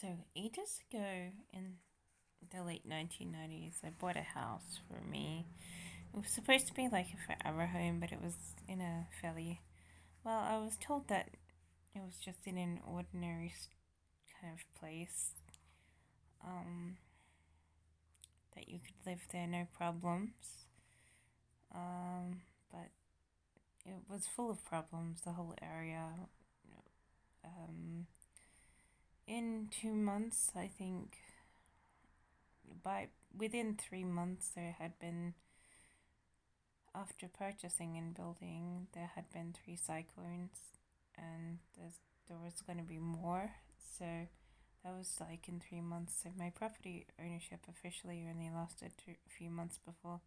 So, ages ago in the late 1990s, I bought a house for me. It was supposed to be like a forever home, but it was in a fairly. Well, I was told that it was just in an ordinary kind of place, um, that you could live there no problems. But it was full of problems, the whole area. Um, in 2 months, I think, by within 3 months, there had been, after purchasing and building, there had been three cyclones, and there was going to be more. So that was like in 3 months. So my property ownership officially only lasted a few months before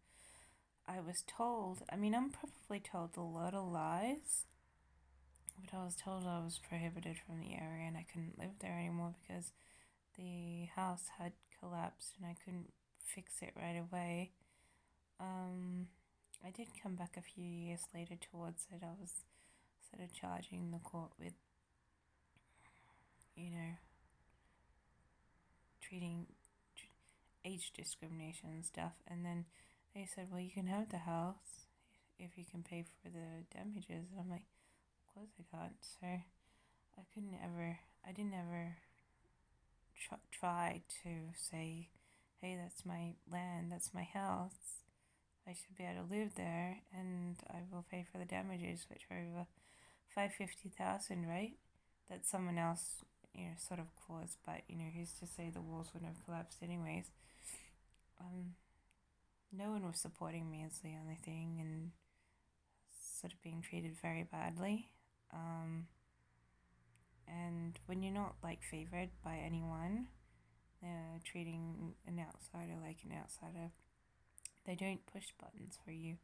I was told. I mean, I'm probably told a lot of lies, but I was told I was prohibited from the area and I couldn't live there anymore because the house had collapsed and I couldn't fix it right away. I did come back a few years later towards it. I was sort of charging the court with, you know, treating age discrimination and stuff. And then they said, well, you can have the house if you can pay for the damages. And I'm like, of course I can't. So I didn't ever try to say, hey, that's my land, that's my house. I should be able to live there, and I will pay for the damages, which are over $550,000, right? That someone else, sort of caused, but who's to say the walls wouldn't have collapsed anyways? No one was supporting me is the only thing, and sort of being treated very badly. And when you're not like favored by anyone, they're treating an outsider like an outsider. They don't push buttons for you.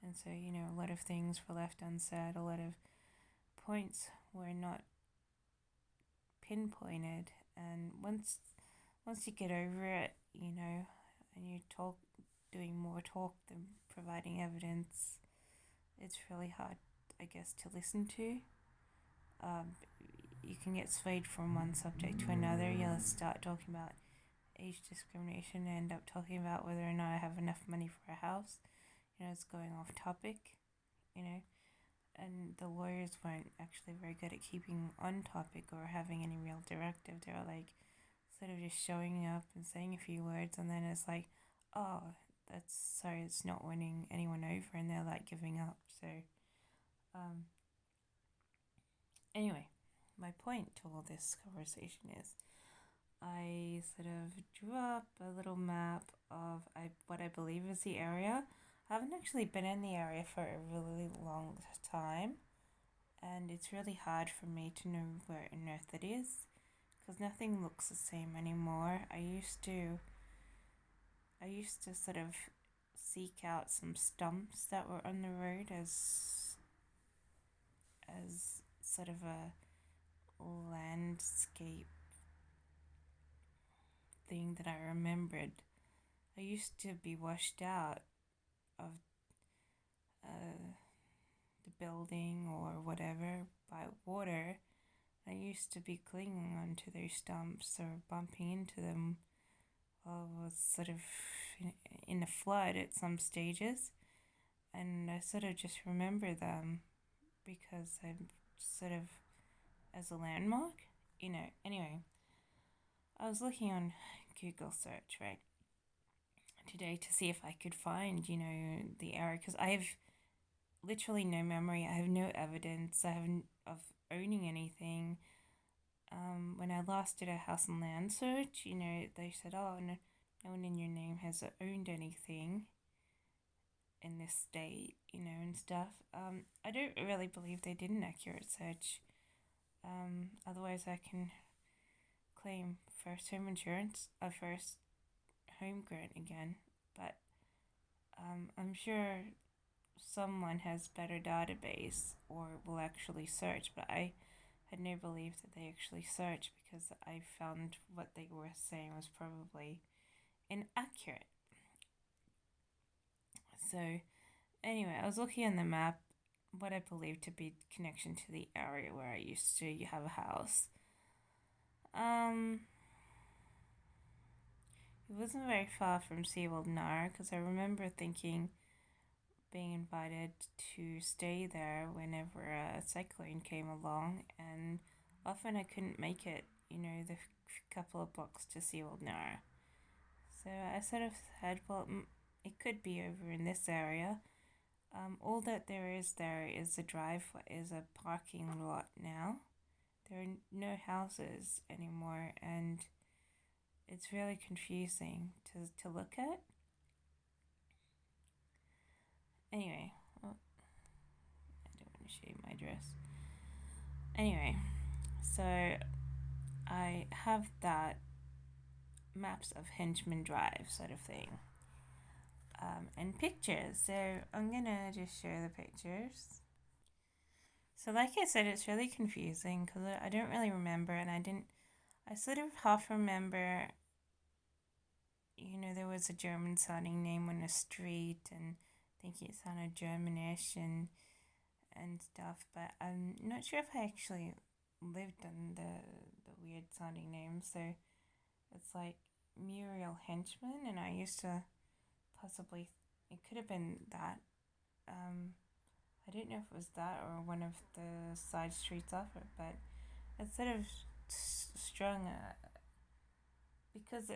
And so, a lot of things were left unsaid, a lot of points were not pinpointed. And once you get over it, and you talk, doing more talk than providing evidence, it's really hard, I guess, to listen to. You can get swayed from one subject to another. You'll start talking about age discrimination and end up talking about whether or not I have enough money for a house. It's going off topic, and the lawyers weren't actually very good at keeping on topic or having any real directive. They were like sort of just showing up and saying a few words, and then it's like, oh, it's not winning anyone over, and they're like giving up. So, anyway, my point to all this conversation is I sort of drew up a little map of what I believe is the area. I haven't actually been in the area for a really long time, and it's really hard for me to know where on earth it is because nothing looks the same anymore. I used to sort of seek out some stumps that were on the road as sort of a landscape thing that I remembered. I used to be washed out of the building or whatever by water. I used to be clinging onto those stumps or bumping into them while I was sort of in a flood at some stages. And I sort of just remember them because I'm sort of as a landmark, Anyway, I was looking on Google search, right, today to see if I could find, the area because I have literally no memory. I have no evidence. I haven't of owning anything. When I last did a house and land search, they said, oh, no one in your name has owned anything in this state, and stuff. I don't really believe they did an accurate search. Otherwise, I can claim first home insurance, a first home grant again. But I'm sure someone has better database or will actually search, but I had no belief that they actually searched because I found what they were saying was probably inaccurate. So, anyway, I was looking on the map, what I believe to be connection to the area where I used to have a house. It wasn't very far from SeaWorld Nara because I remember thinking being invited to stay there whenever a cyclone came along, and often I couldn't make it, the couple of blocks to SeaWorld Nara. So I sort of said, well, it could be over in this area. All that there is a is a parking lot now. There are no houses anymore, and it's really confusing to look at. Anyway, well, I don't want to show you my dress. Anyway, so I have that maps of Henchman Drive sort of thing. And pictures. So I'm gonna just show the pictures. So like I said, it's really confusing because I don't really remember, and I sort of half remember, there was a German sounding name on a street and thinking it sounded Germanish and stuff, but I'm not sure if I actually lived on the weird sounding name. So it's like Muriel Henchman, and I used to possibly, it could have been that. I don't know if it was that or one of the side streets off it, but it's sort of strung because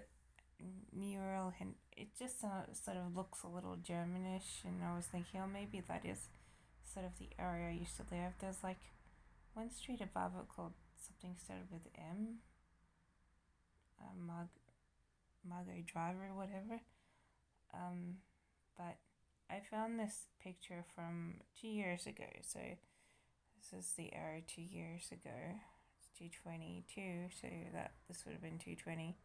Muriel, it just sort of looks a little Germanish, and I was thinking, oh, maybe that is sort of the area I used to live. There's like one street above it called something started with M, Margot Drive or whatever. But I found this picture from 2 years ago. So this is the area 2 years ago. It's 2022, so this would have been 2020.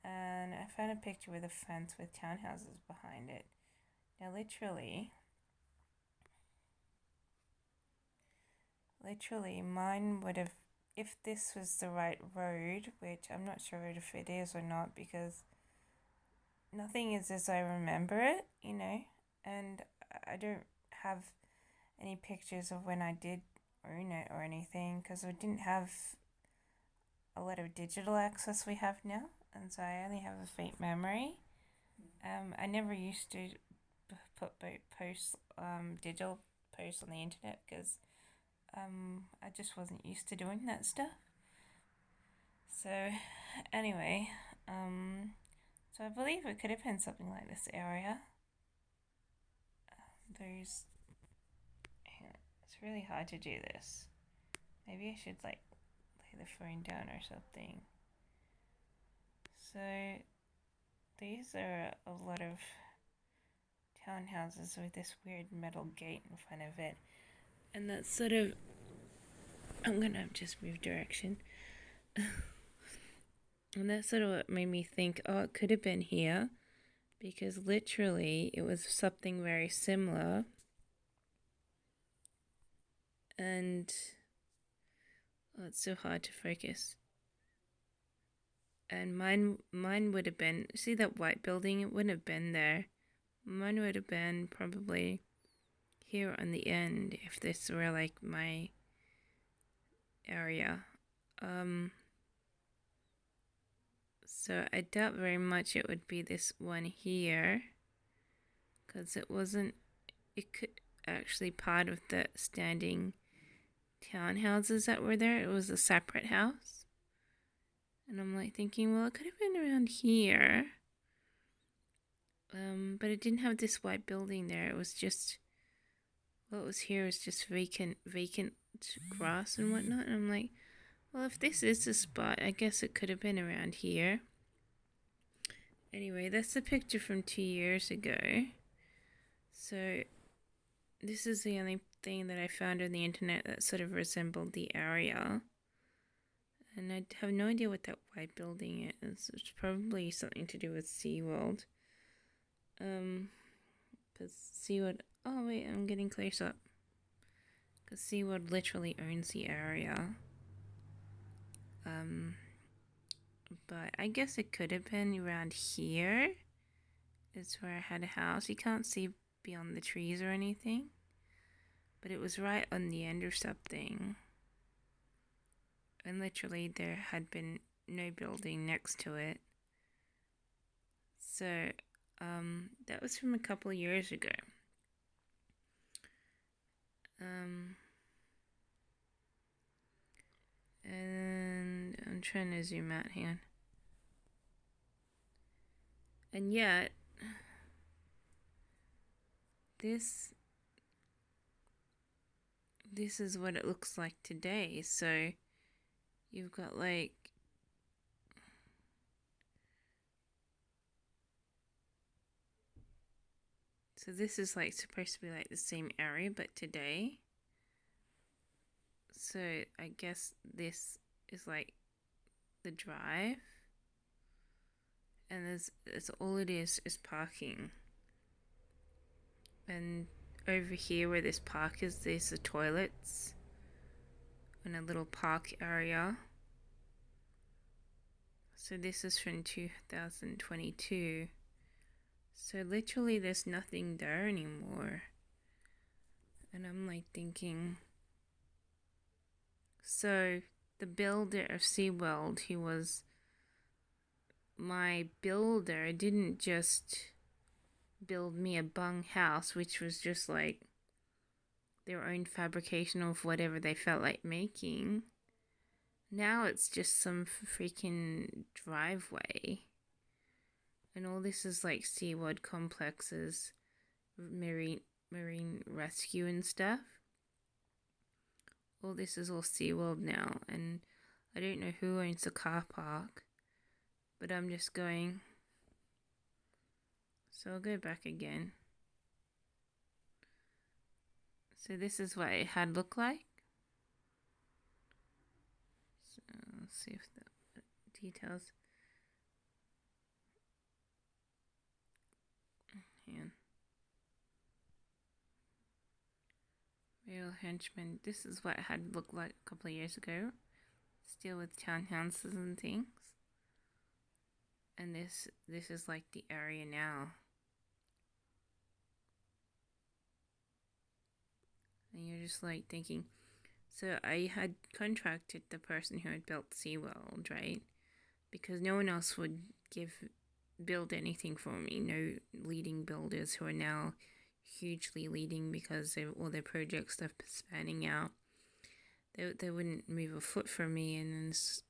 And I found a picture with a fence with townhouses behind it. Now, literally, mine would have, if this was the right road, which I'm not sure if it is or not, because nothing is as I remember it, and I don't have any pictures of when I did own it or anything, because I didn't have a lot of digital access we have now, and so I only have a faint memory. I never used to put digital posts on the internet because I just wasn't used to doing that stuff. So anyway, so I believe it could have been something like this area. It's really hard to do this. Maybe I should lay the phone down or something. So these are a lot of townhouses with this weird metal gate in front of it, and that's sort of, I'm gonna just move direction. And that's sort of what made me think, oh, it could have been here, because literally it was something very similar. And it's so hard to focus. And mine would have been, see that white building? It wouldn't have been there. Mine would have been probably here on the end if this were like my area. So I doubt very much it would be this one here, because it could actually part of the standing townhouses that were there. It was a separate house. And I'm like thinking, well, it could have been around here. But it didn't have this white building there. It was just, what was here was just vacant grass and whatnot. And I'm like, well, if this is the spot, I guess it could have been around here. Anyway, that's the picture from 2 years ago. So this is the only thing that I found on the internet that sort of resembled the area. And I have no idea what that white building is. It's probably something to do with SeaWorld. Because SeaWorld... Oh, wait, I'm getting close up. Because SeaWorld literally owns the area. But I guess it could have been around here. It's where I had a house. You can't see beyond the trees or anything. But it was right on the end or something. And literally there had been no building next to it. So, that was from a couple of years ago. And I'm trying to zoom out here. And yet, this is what it looks like today. So, you've got like so this is like supposed to be like the same area, but today. So I guess this is like the drive, and it's all it is parking. And over here where this park is, there's the toilets and a little park area. So this is from 2022. So literally there's nothing there anymore. And I'm like thinking, so the builder of SeaWorld, he was my builder, didn't just build me a bung house, which was just like their own fabrication of whatever they felt like making. Now it's just some freaking driveway. And all this is like SeaWorld complexes, marine rescue and stuff. All this is all SeaWorld now, and I don't know who owns the car park, but I'm just going. So I'll go back again. So this is what it had looked like. So let's see if the details. Yeah. Real Henchman. This is what it had looked like a couple of years ago. Still with townhouses and things. And this is like the area now. And you're just like thinking, so I had contracted the person who had built SeaWorld, right? Because no one else would build anything for me. No leading builders who are now hugely leading because all their projects are spanning out. They wouldn't move a foot for me, and then this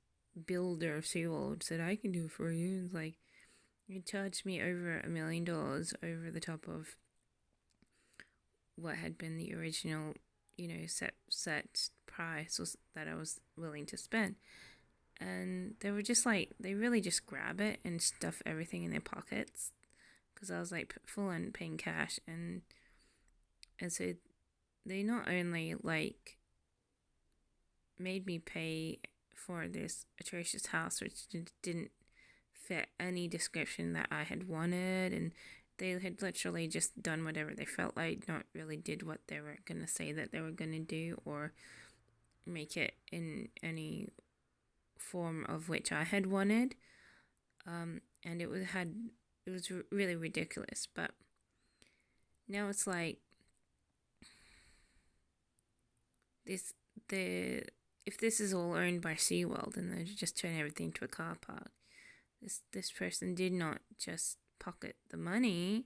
builder of SeaWorld said, I can do it for you. It's like, you charged me over $1 million over the top of what had been the original, set price that I was willing to spend. And they were just like, they really just grab it and stuff everything in their pockets, because I was like full on paying cash, and so they not only like made me pay for this atrocious house, which didn't fit any description that I had wanted, and they had literally just done whatever they felt like, not really did what they were going to say that they were going to do, or make it in any form of which I had wanted. And it was really ridiculous. But now it's like if this is all owned by SeaWorld and they just turn everything to a car park, this person did not just pocket the money,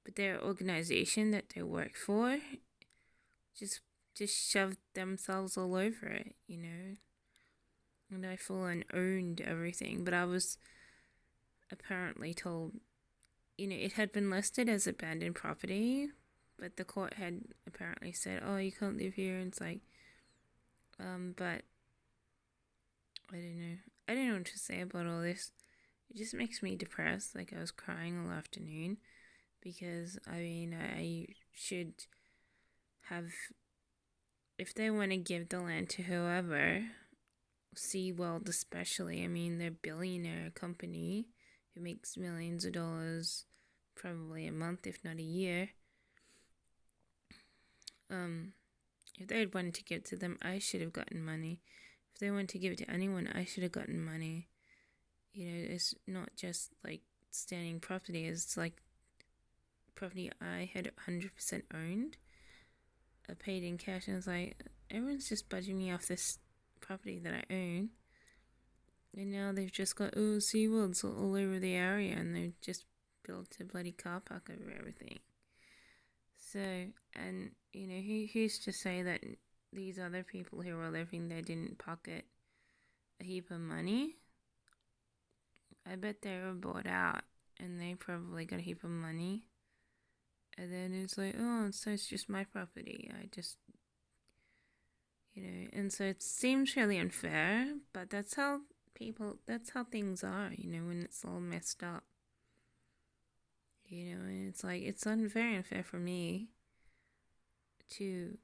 but their organization that they work for just shoved themselves all over it, And I full on owned everything, but I was apparently told, it had been listed as abandoned property, but the court had apparently said, oh, you can't live here, and it's like, but I don't know. I don't know what to say about all this. It just makes me depressed. Like, I was crying all afternoon because, I should have, if they want to give the land to whoever, SeaWorld especially, they're a billionaire company who makes millions of dollars probably a month, if not a year. If they had wanted to give it to them, I should have gotten money. If they wanted to give it to anyone, I should have gotten money. It's not just like standing property. It's like property I had 100% owned. I paid in cash, and it's like, everyone's just budging me off this property that I own. And now they've just got, SeaWorld's all over the area, and they're just built a bloody car park over everything. So, and who's to say that these other people who were living there didn't pocket a heap of money? I bet they were bought out and they probably got a heap of money. And then it's like, oh, so it's just my property. I just, and so it seems really unfair, but that's how things are, when it's all messed up. And it's like, it's very unfair for me to,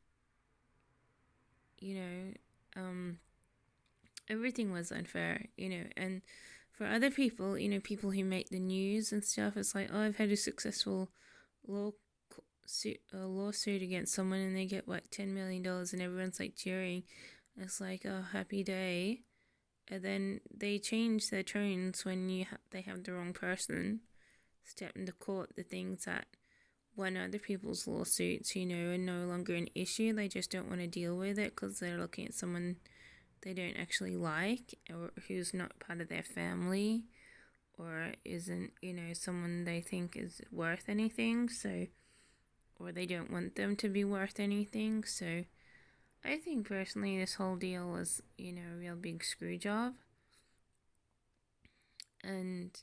everything was unfair, and for other people, people who make the news and stuff, it's like, oh, I've had a successful lawsuit against someone and they get $10 million and everyone's like cheering. It's like, oh, happy day. And then they change their tones when they have the wrong person step into court. The things that won other people's lawsuits, are no longer an issue. They just don't want to deal with it because they're looking at someone they don't actually like, or who's not part of their family, or isn't, someone they think is worth anything. So, or they don't want them to be worth anything. So I think personally this whole deal was, a real big screw job. And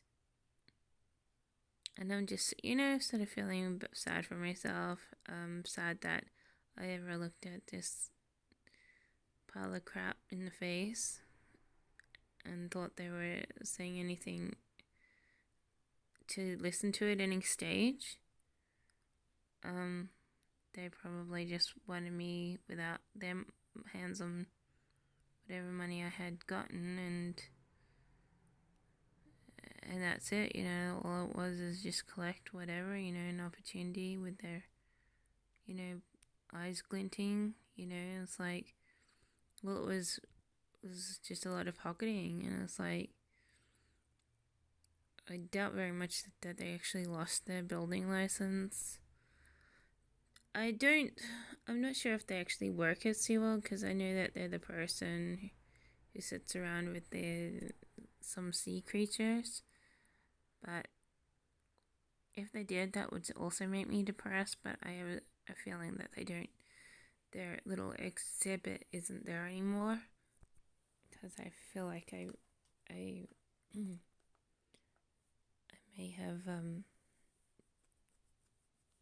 I'm just, sort of feeling a bit sad for myself. Sad that I ever looked at this pile of crap in the face and thought they were saying anything to listen to at any stage. They probably just wanted me without their hands on whatever money I had gotten, and that's it. All it was is just collect whatever, an opportunity with their, eyes glinting. It's like, well, it was just a lot of pocketing, and it's like, I doubt very much that they actually lost their building license. I'm not sure if they actually work at SeaWorld, because I know that they're the person who sits around with some sea creatures. But if they did, that would also make me depressed, but I have a feeling that they don't. Their little exhibit isn't there anymore, because I feel like I may have,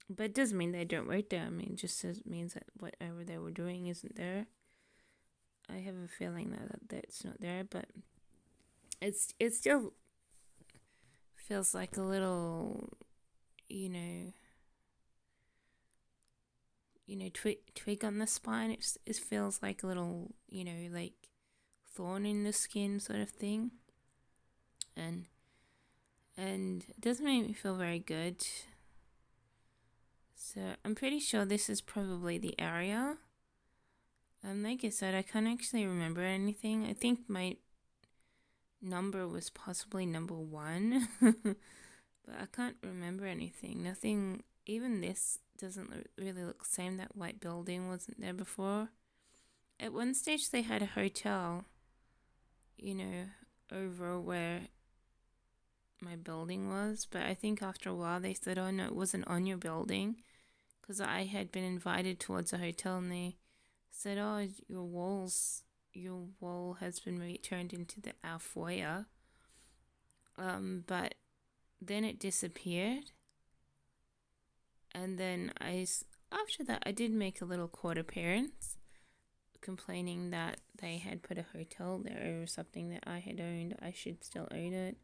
but it doesn't mean they don't work there. I mean, it just means that whatever they were doing isn't there. I have a feeling that it's not there, but it still feels like a little, twig on the spine. It feels like a little, like thorn in the skin sort of thing, and it doesn't make me feel very good. So I'm pretty sure this is probably the area. Like I said, I can't actually remember anything. I think my number was possibly number 1, but I can't remember anything. Nothing. Even this doesn't really look the same. That white building wasn't there before. At one stage they had a hotel, over where my building was, but I think after a while they said, oh no, it wasn't on your building, because I had been invited towards a hotel and they said, oh, your wall has been turned into our foyer. But then it disappeared, and then after that I did make a little court appearance complaining that they had put a hotel there or something that I had owned. I should still own it.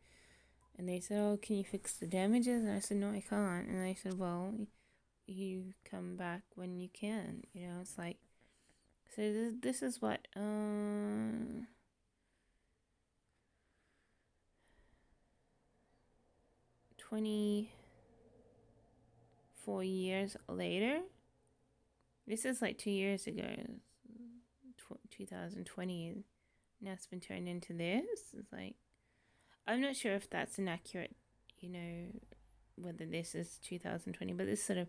And they said, oh, can you fix the damages? And I said, no, I can't. And they said, well, you come back when you can. It's like, so this is what, 24 years later. This is like 2 years ago, 2020. Now it's been turned into this. It's like, I'm not sure if that's an accurate, whether this is 2020, but this sort of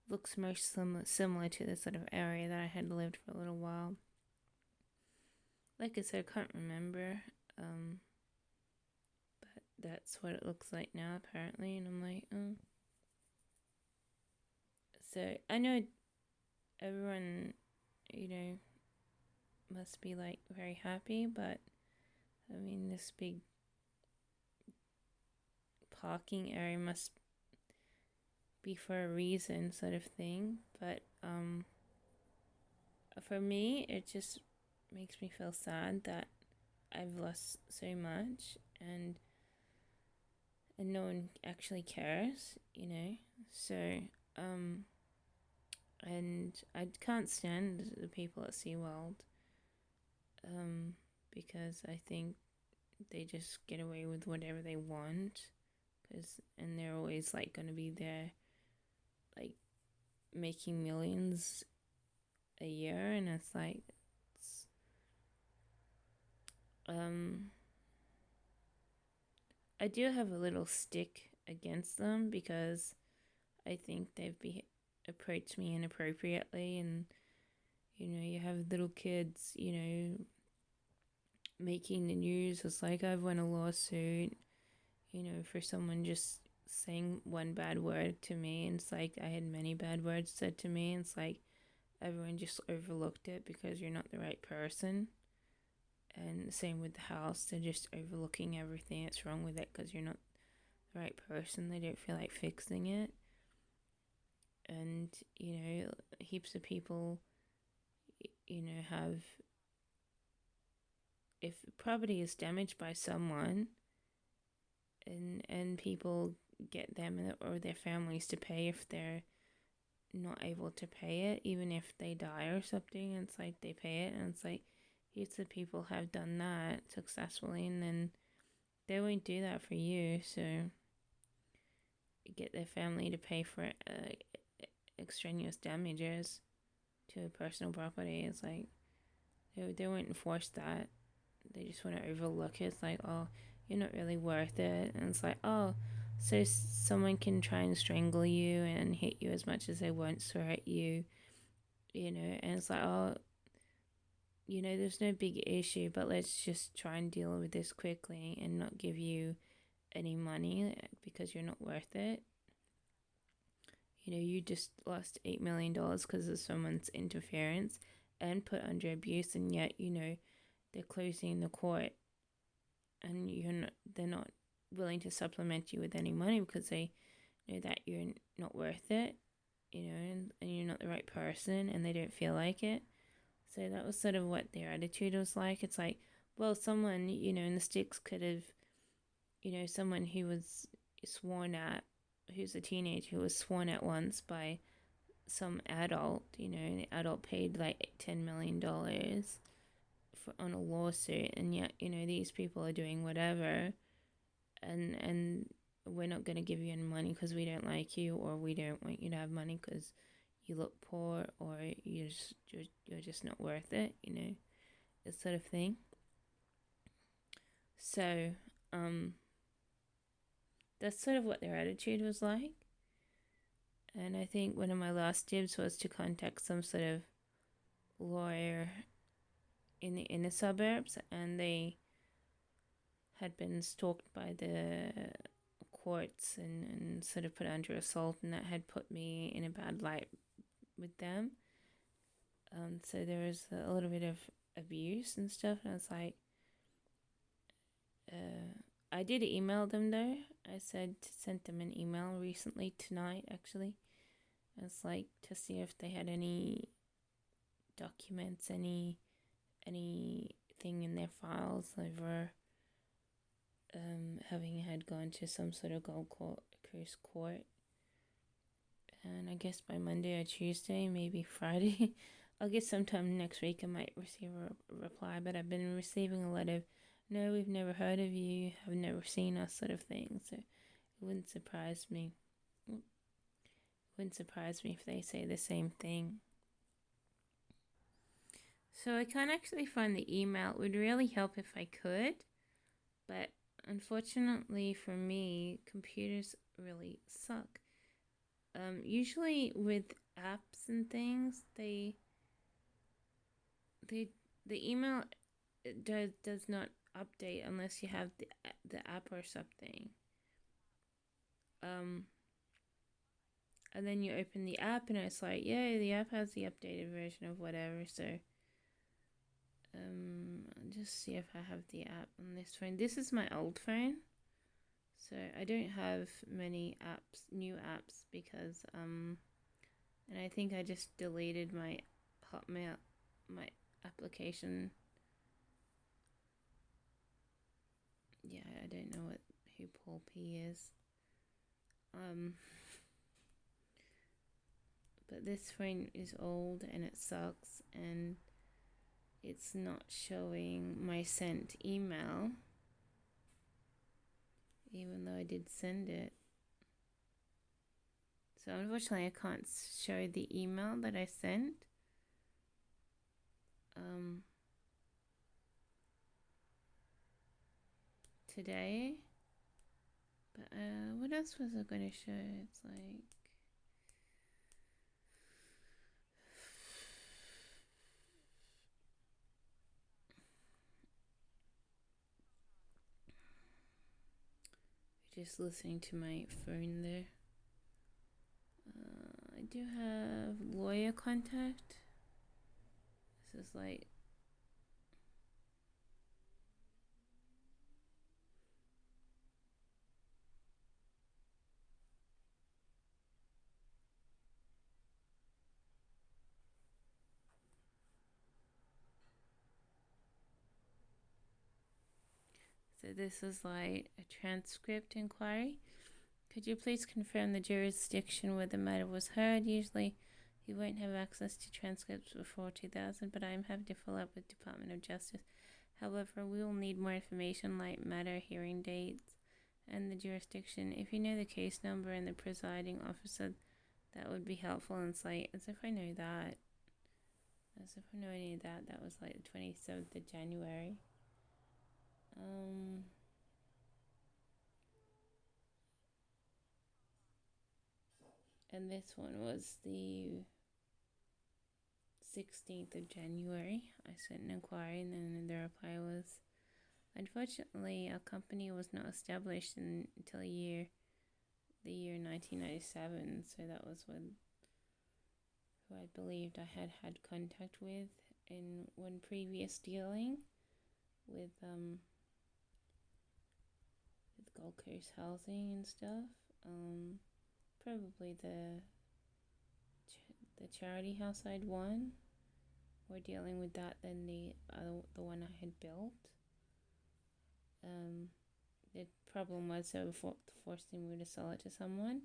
looks most similar to the sort of area that I had lived for a little while. Like I said, I can't remember, but that's what it looks like now, apparently. And I'm like, oh. So I know everyone, must be like very happy, but I mean, this big parking area must be for a reason, sort of thing. But for me, it just makes me feel sad that I've lost so much, and no one actually cares, So, and I can't stand the people at SeaWorld, because I think they just get away with whatever they want, and they're always like going to be there, like making millions a year, and it's like, I do have a little stick against them because I think they've approached me inappropriately, and you have little kids, making the news. It's like I've won a lawsuit, for someone just saying one bad word to me, and it's like I had many bad words said to me, and it's like everyone just overlooked it because you're not the right person. And the same with the house, they're just overlooking everything that's wrong with it because you're not the right person. They don't feel like fixing it. And heaps of people have, if property is damaged by someone, and people get them or their families to pay if they're not able to pay it, even if they die or something, it's like they pay it, and it's like heaps of people have done that successfully, and then they won't do that for you, so get their family to pay for extraneous damages to a personal property. It's like they won't enforce that. They just want to overlook it. It's like, oh, you're not really worth it. And it's like, oh, so someone can try and strangle you and hit you as much as they want to hurt you, and it's like, oh, there's no big issue, but let's just try and deal with this quickly and not give you any money because you're not worth it. You just lost $8 million because of someone's interference and put under abuse, and yet, they're closing the court, and they're not willing to supplement you with any money because they know that you're not worth it, and you're not the right person, and they don't feel like it. So that was sort of what their attitude was like. It's like, well, someone, in the sticks could have, someone who was sworn at, who's a teenager, who was sworn at once by some adult, the adult paid like $10 million on a lawsuit, and yet, these people are doing whatever, and we're not going to give you any money because we don't like you, or we don't want you to have money because you look poor, or you're just not worth it, this sort of thing. So that's sort of what their attitude was like. And I think one of my last tips was to contact some sort of lawyer in the inner suburbs, and they had been stalked by the courts and sort of put under assault, and that had put me in a bad light with them. So there was a little bit of abuse and stuff, and I was like, I did email them though. I sent them an email recently, tonight actually. It's like to see if they had any documents, anything in their files over having had gone to some sort of Gold Coast court. And I guess by Monday or Tuesday, maybe Friday, I'll get sometime next week I might receive a reply. But I've been receiving a lot of, no, we've never heard of you, have never seen us sort of thing. So it wouldn't surprise me. If they say the same thing. So I can't actually find the email. It would really help if I could. But unfortunately for me, computers really suck. Usually with apps and things, the email does not update unless you have the app or something. And then you open the app and it's like, yeah, the app has the updated version of whatever. So I'll just see if I have the app on this phone. This is my old phone, so I don't have many new apps, because and I think I just deleted my Hotmail, my application. Yeah, I don't know who Paul P is. But this phone is old and it sucks, and it's not showing my sent email, even though I did send it. So unfortunately I can't show the email that I sent. Today. But what else was I going to show? It's like, just listening to my phone there. I do have lawyer contact. This is like, so this is like a transcript inquiry. Could you please confirm the jurisdiction where the matter was heard? Usually you won't have access to transcripts before 2000, but I am happy to follow up with Department of Justice. However, we will need more information like matter, hearing dates, and the jurisdiction. If you know the case number and the presiding officer, that would be helpful. And it's like, as if I know that. As if I know any of that. That was like the 27th of January. And this one was the 16th of January. I sent an inquiry, and then the reply was, unfortunately, our company was not established until the year 1997. So that was who I believed I had contact with in one previous dealing with Gold Coast Housing and stuff. Probably the charity house I'd won. More dealing with that than the one I had built. The problem was they were forcing me to sell it to someone,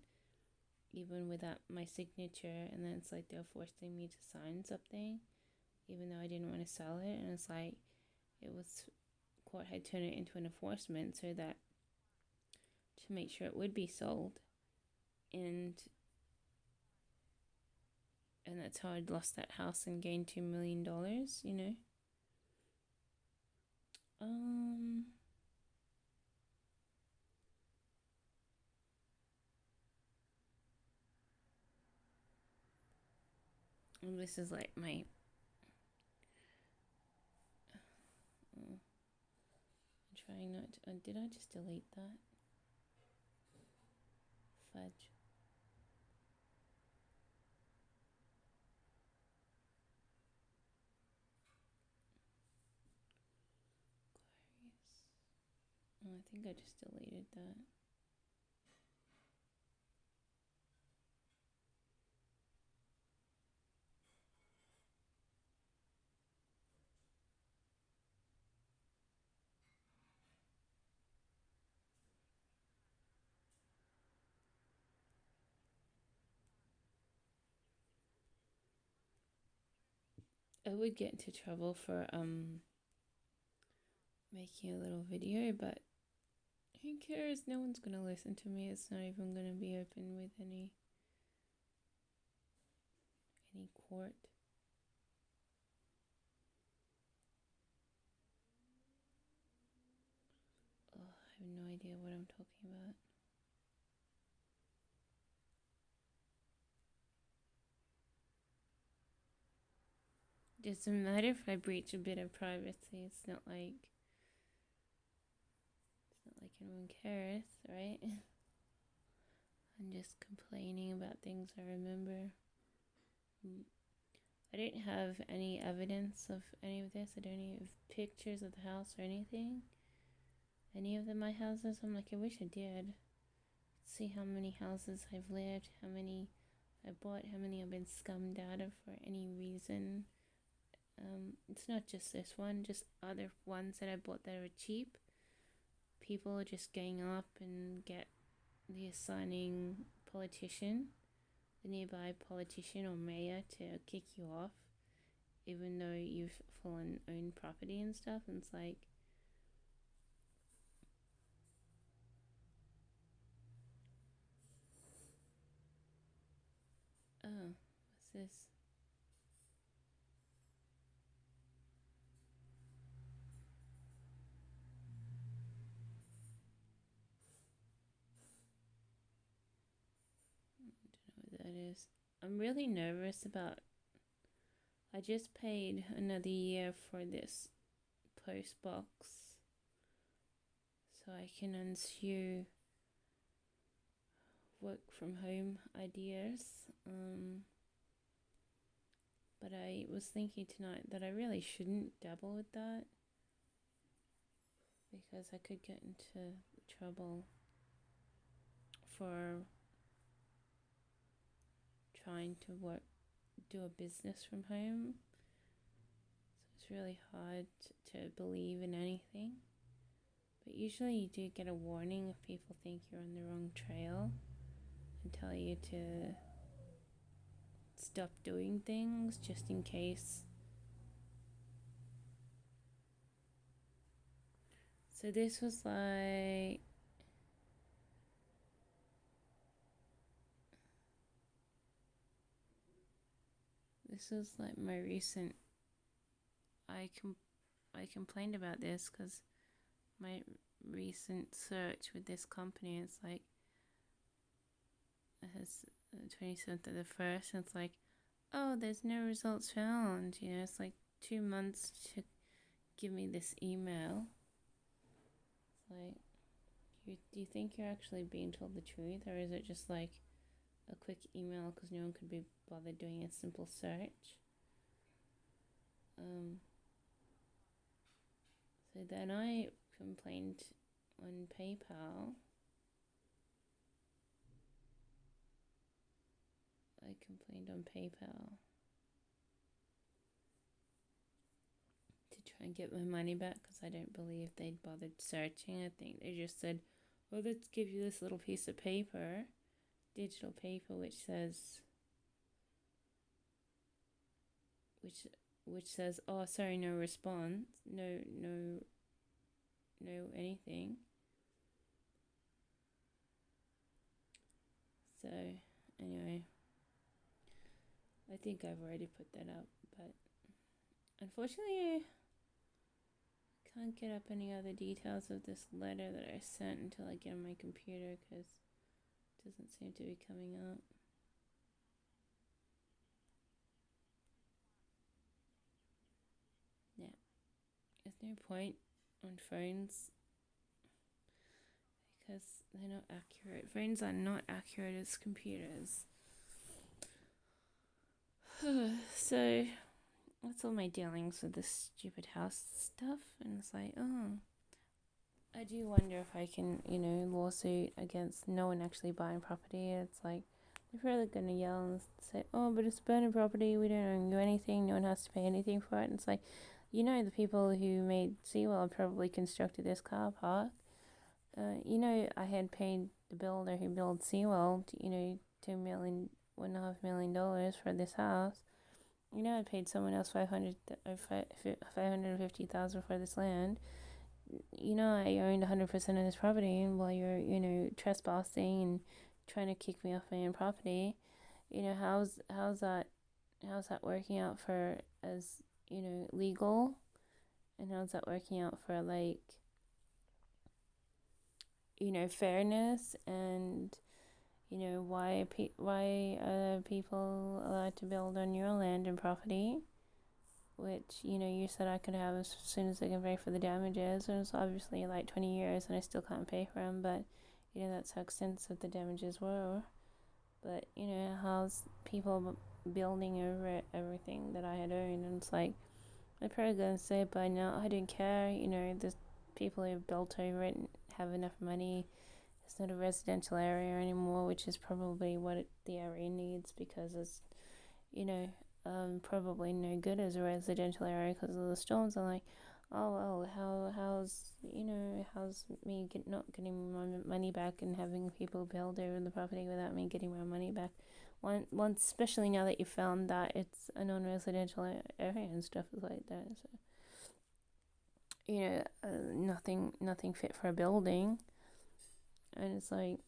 even without my signature, and then it's like they were forcing me to sign something, even though I didn't want to sell it. And it's like, court had turned it into an enforcement so that to make sure it would be sold, and that's how I'd lost that house and gained $2 million, you know. And this is like my I'm trying not to, did I just delete that? Fudge. Oh, I think I just deleted that. I would get into trouble for making a little video, but who cares? No one's gonna listen to me. It's not even gonna be open with any court. Oh, I have no idea what I'm talking about. Doesn't matter if I breach a bit of privacy. It's not like anyone cares, right? I'm just complaining about things I remember. I don't have any evidence of any of this. I don't have pictures of the house or anything. Any of my houses, I'm like, I wish I did. See how many houses I've lived, how many I bought, how many I've been scummed out of for any reason. It's not just this one, just other ones that I bought that are cheap. People are just going up and get the assigning politician, the nearby politician or mayor, to kick you off, even though you've full on owned property and stuff. And it's like, oh, what's this? I don't know what that is. I'm really nervous about. I just paid another year for this post box so I can unsue work from home ideas. But I was thinking tonight that I really shouldn't dabble with that because I could get into trouble for trying to do a business from home. So it's really hard to believe in anything. But usually you do get a warning if people think you're on the wrong trail and tell you to stop doing things just in case. So this was like my recent. I complained about this because my recent search with this company, it's like it has 27th of the 1st, and it's like, oh, there's no results found. It's like 2 months to give me this email. It's like, do you think you're actually being told the truth, or is it just like a quick email because no one could be bothered doing a simple search? So then I complained on PayPal. To try and get my money back because I don't believe they'd bothered searching. I think they just said, well, let's give you this little piece of paper, digital paper, which says, oh, sorry, no response, no anything. So anyway, I think I've already put that up, but unfortunately I can't get up any other details of this letter that I sent until I get on my computer because it doesn't seem to be coming up. Yeah, there's no point on phones because they're not accurate. Phones are not accurate as computers. So that's all my dealings with this stupid house stuff, and it's like, oh, I do wonder if I can, lawsuit against no one actually buying property. It's like they're probably gonna yell and say, oh, but it's burning property, we don't owe you anything, no one has to pay anything for it. And it's like, the people who made Seawell probably constructed this car park. I had paid the builder who built Seawell, $1.5 million for this house. I paid someone else $550,000 for this land. I owned 100% of this property, and while you're, trespassing and trying to kick me off my own property, how's that working out for as legal, and how's that working out for fairness, and why are people allowed to build on your land and property which, you said I could have as soon as I can pay for the damages. And it's obviously like 20 years and I still can't pay for them, but, that's how extensive the damages were. But, how's people building over everything that I had owned? And it's like, I'm probably going to say by now, I don't care. The people who have built over it have enough money. It's not a residential area anymore, which is probably what the area needs, because it's, probably no good as a residential area because of the storms. I'm like, oh well, how's me not getting my money back and having people build over the property without me getting my money back? Once, especially now that you found that it's a non-residential area and stuff like that. So, nothing fit for a building, and it's like,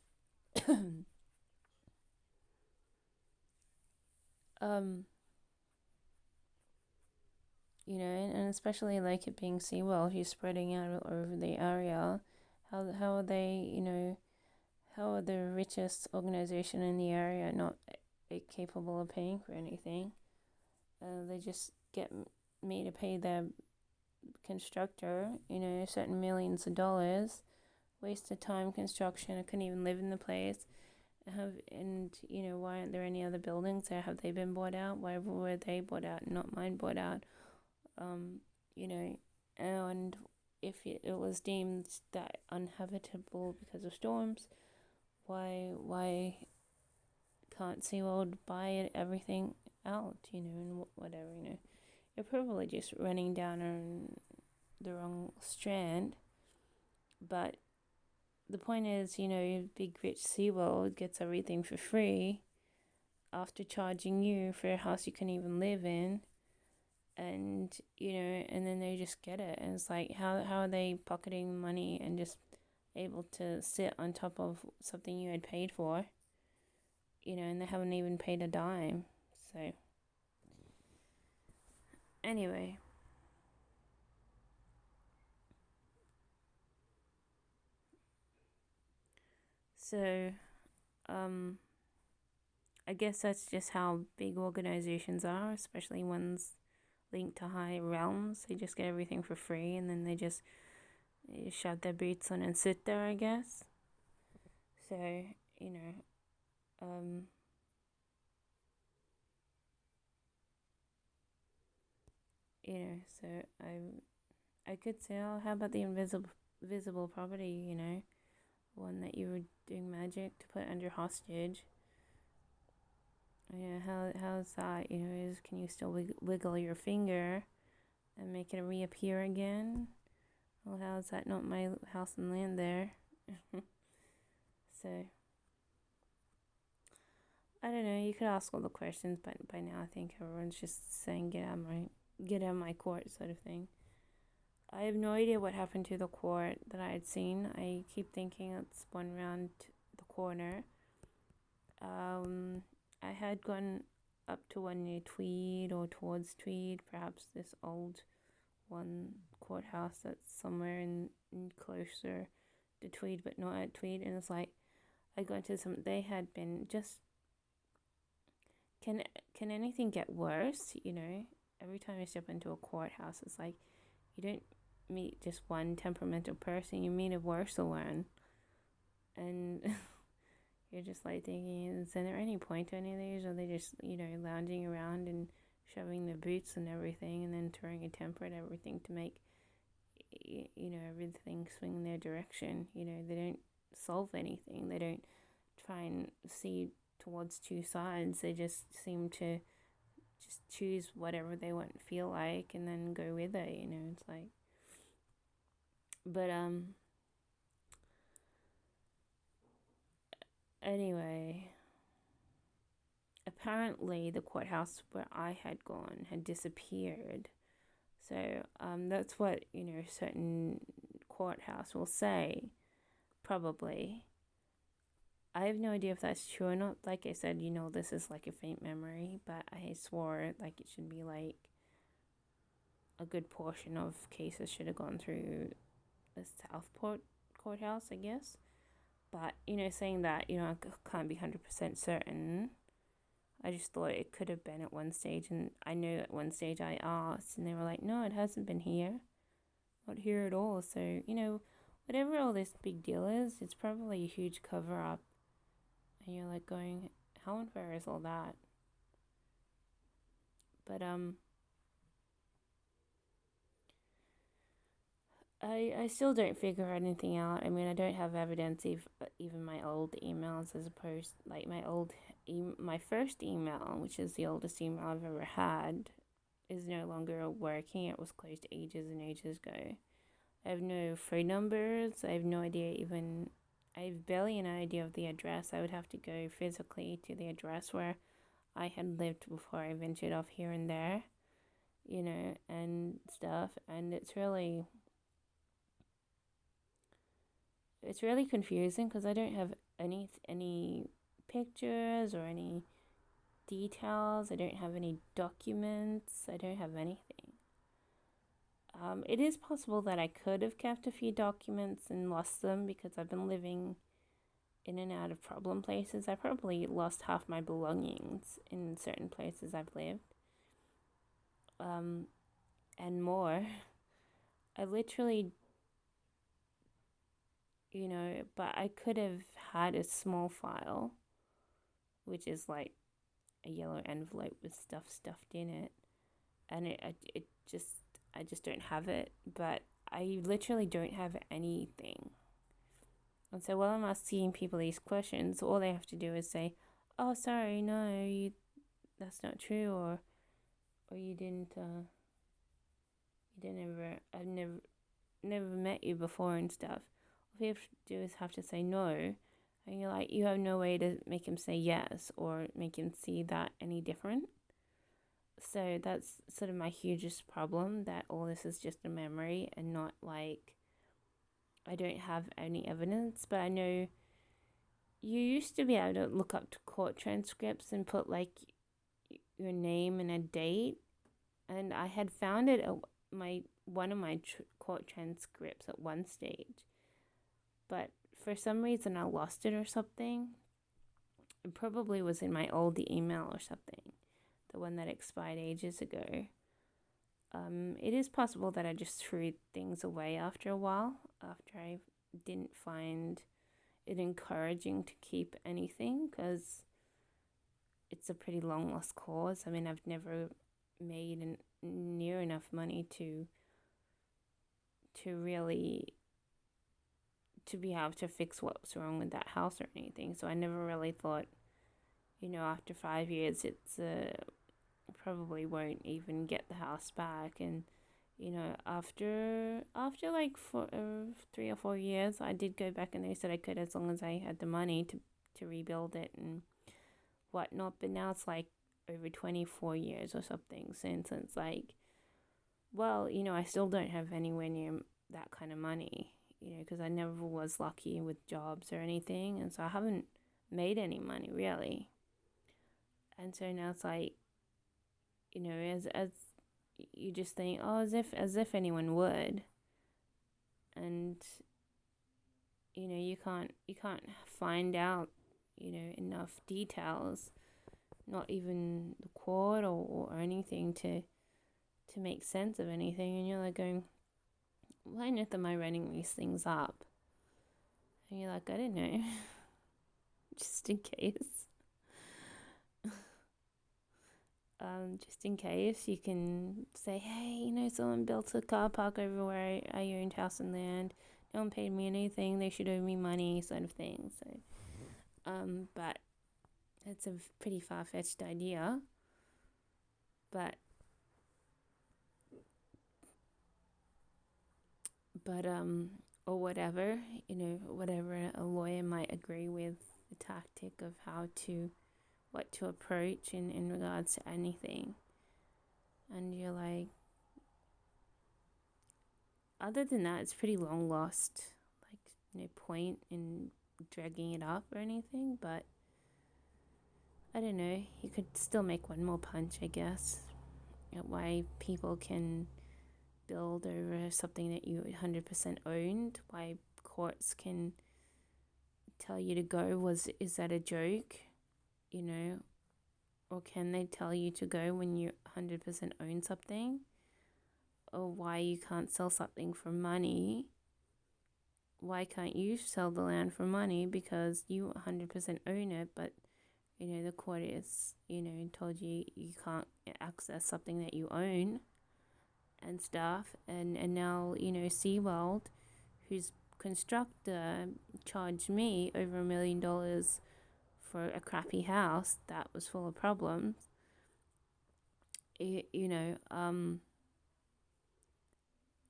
and especially like it being seawall, he's spreading out over the area. How are they, how are the richest organization in the area not capable of paying for anything? They just get me to pay their constructor, certain millions of dollars, waste of time construction. I couldn't even live in the place. Why aren't there any other buildings there? Have they been bought out? Why were they bought out and not mine bought out? And if it was deemed that uninhabitable because of storms, why can't SeaWorld buy everything out, and whatever, You're probably just running down on the wrong strand, but the point is, big rich SeaWorld gets everything for free after charging you for a house you can't even live in. And and then they just get it, and it's like, how are they pocketing money and just able to sit on top of something you had paid for, and they haven't even paid a dime. So anyway, so I guess that's just how big organizations are, especially ones linked to high realms. They just get everything for free, and then they just shove their boots on and sit there, I guess. So, so I could say, oh, how about the invisible property, one that you were doing magic to put under hostage. How's that, can you still wiggle your finger and make it reappear again? Well, how is that not my house and land there? So, I don't know, you could ask all the questions, but by now I think everyone's just saying get out of my court sort of thing. I have no idea what happened to the court that I had seen. I keep thinking it's one round the corner. I had gone up to one near Tweed or towards Tweed, perhaps this old one courthouse that's somewhere in closer to Tweed, but not at Tweed. And it's like, I got into some, they had been just, can anything get worse? Every time you step into a courthouse, it's like, you don't meet just one temperamental person, you meet a worse one. And you're just like thinking, is there any point to any of these? Or are they just, lounging around and shoving their boots and everything, and then throwing a temper at everything to make, everything swing in their direction? They don't solve anything. They don't try and see towards two sides. They just seem to just choose whatever they want to feel like and then go with it. It's like, but anyway, apparently the courthouse where I had gone had disappeared. So that's what, certain courthouse will say, probably. I have no idea if that's true or not. Like I said, this is like a faint memory, but I swore like it should be like a good portion of cases should have gone through the Southport courthouse, I guess. But, saying that, I can't be 100% certain. I just thought it could have been at one stage, and I knew at one stage I asked, and they were like, no, it hasn't been here. Not here at all. So, whatever all this big deal is, it's probably a huge cover up. And you're like going, how unfair is all that? But I still don't figure anything out. I mean, I don't have evidence of even my old emails, as opposed like my first email, which is the oldest email I've ever had, is no longer working. It was closed ages and ages ago. I have no phone numbers. I have no idea even. I have barely an idea of the address. I would have to go physically to the address where I had lived before I ventured off here and there, and stuff. And it's really confusing because I don't have any pictures or any details. I don't have any documents. I don't have anything. It is possible that I could have kept a few documents and lost them because I've been living in and out of problem places. I probably lost half my belongings in certain places I've lived, um, and more. I literally, but I could have had a small file, which is like a yellow envelope with stuff stuffed in it, and I just don't have it. But I literally don't have anything. And so while I'm asking people these questions, all they have to do is say, "Oh, sorry, no, that's not true," or you didn't ever, I've never met you before and stuff. All you have to do is have to say no, and you're like, you have no way to make him say yes or make him see that any different. So that's sort of my hugest problem, that all this is just a memory and not like I don't have any evidence. But I know you used to be able to look up to court transcripts and put like your name and a date, and I had found it at my one of my court transcripts at one stage, but for some reason I lost it or something. It probably was in my old email or something, the one that expired ages ago. It is possible that I just threw things away after a while, after I didn't find it encouraging to keep anything, because it's a pretty long lost cause. I mean, I've never made near enough money to really to be able to fix what's wrong with that house or anything. So I never really thought, after 5 years, it's probably won't even get the house back. And after like 3 or 4 years, I did go back and they said I could, as long as I had the money to rebuild it and whatnot. But now it's like over 24 years or something since it's like, well, I still don't have anywhere near that kind of money, because I never was lucky with jobs or anything, and so I haven't made any money really. And so now it's like, as you just think, oh, as if anyone would, and you can't find out, enough details, not even the court or anything to make sense of anything, and you're like going, why on earth am I writing these things up? And you're like, I don't know, just in case. Just in case, you can say, hey, someone built a car park over where I owned house and land. No one paid me anything. They should owe me money, sort of thing. So, but it's a pretty far fetched idea. But or whatever, whatever a lawyer might agree with the tactic of what to approach in regards to anything. And you're like, other than that, it's pretty long lost. Like, no point in dragging it up or anything, but I don't know. You could still make one more punch, I guess, at why people can build over something that you 100% owned, why courts can tell you to go. Is that a joke? or can they tell you to go when you 100% own something? Or why you can't sell something for money? Why can't you sell the land for money because you 100% own it, but the court is, told you you can't access something that you own and stuff. And now, SeaWorld, whose constructor, charged me over $1 million for a crappy house that was full of problems.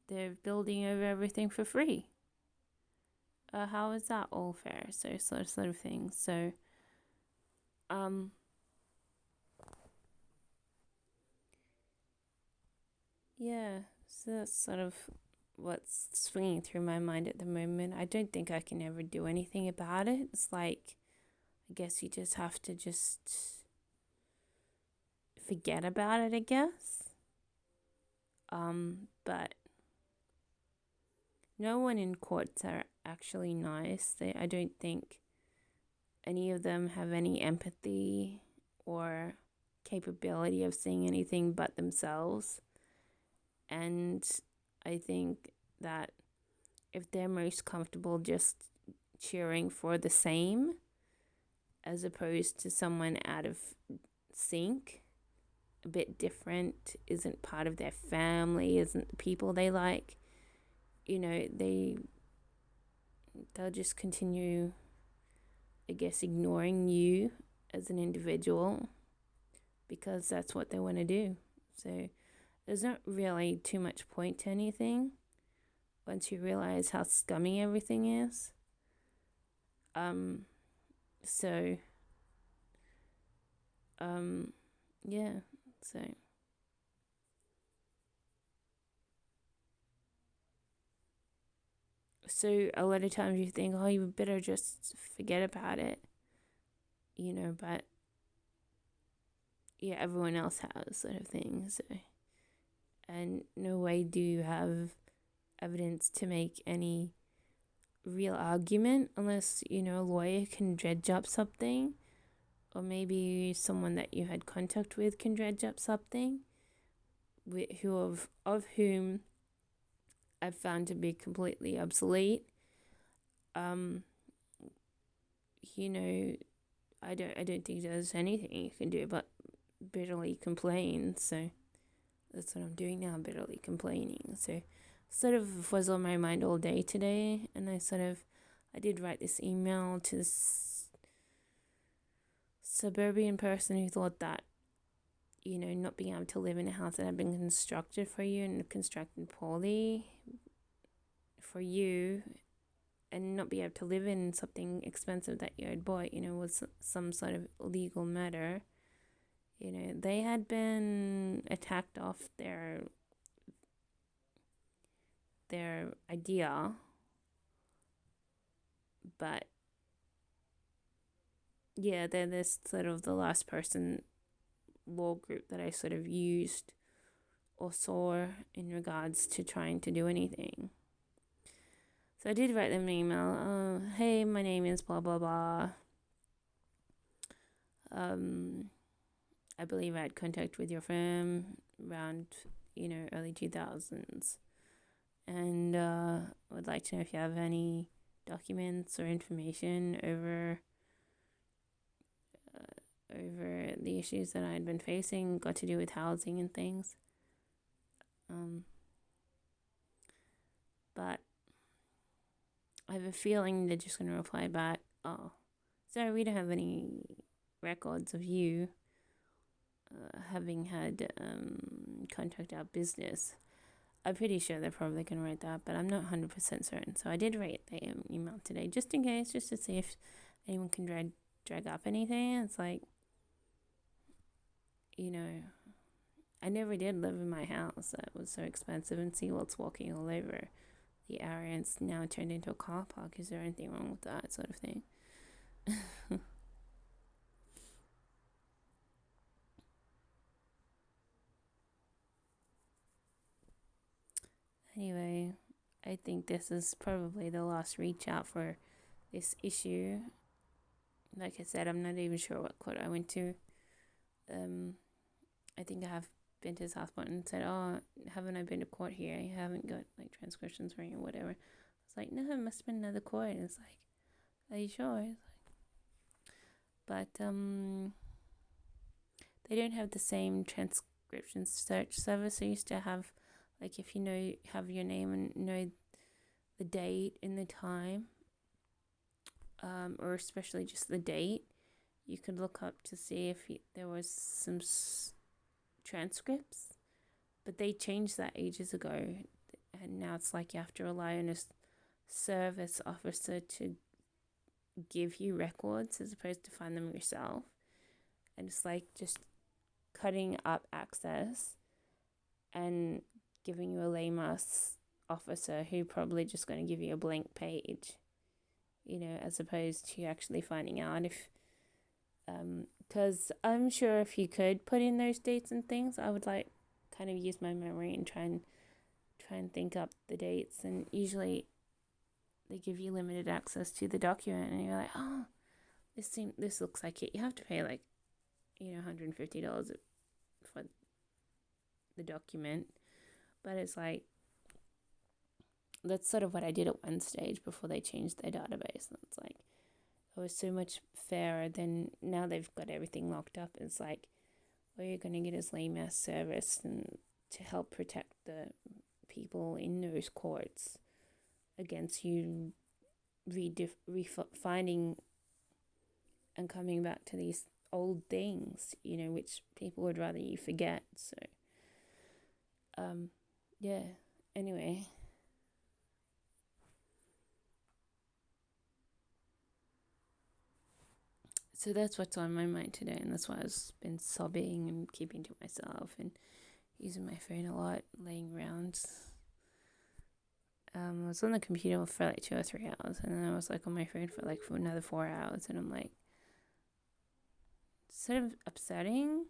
They're building over everything for free. How is that all fair? So sort of things. So, yeah. So that's sort of what's swinging through my mind at the moment. I don't think I can ever do anything about it. It's like, I guess you just have to just forget about it, I guess. But no one in courts are actually nice. I don't think any of them have any empathy or capability of seeing anything but themselves. And I think that if they're most comfortable just cheering for the same as opposed to someone out of sync, a bit different, isn't part of their family, isn't the people they like, they'll just continue, I guess, ignoring you as an individual because that's what they want to do. So there's not really too much point to anything once you realize how scummy everything is. Yeah, so a lot of times you think, oh, you better just forget about it, but yeah, everyone else has sort of thing. So, and no way do you have evidence to make any real argument unless, a lawyer can dredge up something, or maybe someone that you had contact with can dredge up something of whom I've found to be completely obsolete. I don't think there's anything you can do but bitterly complain. So that's what I'm doing now, bitterly complaining. So sort of was on my mind all day today, and I did write this email to this suburban person who thought that, not being able to live in a house that had been constructed for you and constructed poorly for you, and not be able to live in something expensive that you had bought, was some sort of legal matter. They had been attacked off their idea, but yeah, they're this sort of the last person law group that I sort of used or saw in regards to trying to do anything. So I did write them an email. Hey, my name is blah, blah, blah. I believe I had contact with your firm around, early 2000s. And I would like to know if you have any documents or information over the issues that I had been facing, got to do with housing and things. But I have a feeling they're just going to reply back, oh, sorry, we don't have any records of you having had contact our business. I'm pretty sure they're probably going to write that, but I'm not 100% certain. So I did write the email today just in case, just to see if anyone can drag up anything. It's like, I never did live in my house. It was so expensive, and SeaWorld's walking all over the area, and it's now turned into a car park. Is there anything wrong with that sort of thing? Anyway, I think this is probably the last reach out for this issue. Like I said, I'm not even sure what court I went to. I think I have been to South Point and said, "Oh, haven't I been to court here? I haven't got like transcriptions for you or whatever." It's like, no, it must have been another court. And it's like, are you sure? It's like, but they don't have the same transcription search service I used to have. Like if you have your name and know the date and the time, or especially just the date, you could look up to see if there was some transcripts. But they changed that ages ago, and now it's like you have to rely on a service officer to give you records as opposed to find them yourself. And it's like just cutting up access and giving you a lame-ass officer who probably just going to give you a blank page, as opposed to actually finding out if, because I'm sure if you could put in those dates and things, I would like kind of use my memory and try and think up the dates, and usually they give you limited access to the document, and you're like, oh, this looks like it. You have to pay like, $150 for the document, but it's like, that's sort of what I did at one stage before they changed their database. And it's like, it was so much fairer than now they've got everything locked up. It's like, well, you're going to get this lame ass service and to help protect the people in those courts against you finding and coming back to these old things, which people would rather you forget. So, yeah, anyway. So that's what's on my mind today, and that's why I've been sobbing and keeping to myself and using my phone a lot, laying around. I was on the computer for like 2 or 3 hours, and then I was like on my phone for another 4 hours, and I'm like, sort of upsetting.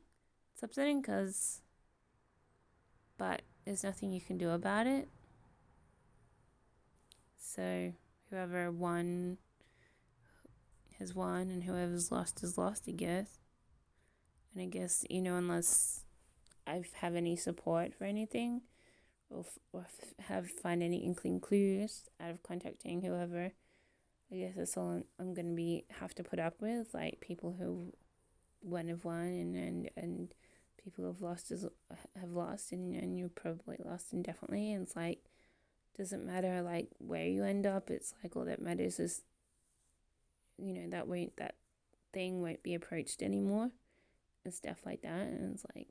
It's upsetting but there's nothing you can do about it. So whoever won has won, and whoever's lost is lost, I guess. And I guess, unless I have any support for anything, or find any inkling clues out of contacting whoever, I guess that's all I'm going to have to put up with, like people who have won and people who have lost and you're probably lost indefinitely. And it's like, doesn't matter like where you end up. It's like all that matters is, that thing won't be approached anymore and stuff like that. And it's like,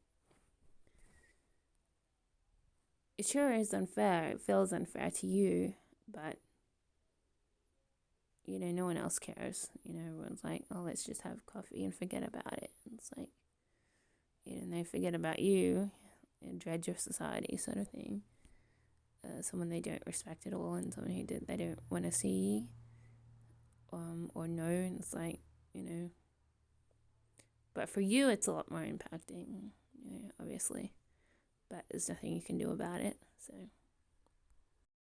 it sure is unfair. It feels unfair to you, but no one else cares. Everyone's like, oh, let's just have coffee and forget about it. And it's like, and they forget about you and dread your society sort of thing. Someone they don't respect at all, and someone who they don't want to see or know. And it's like, but for you it's a lot more impacting, obviously, but there's nothing you can do about it. So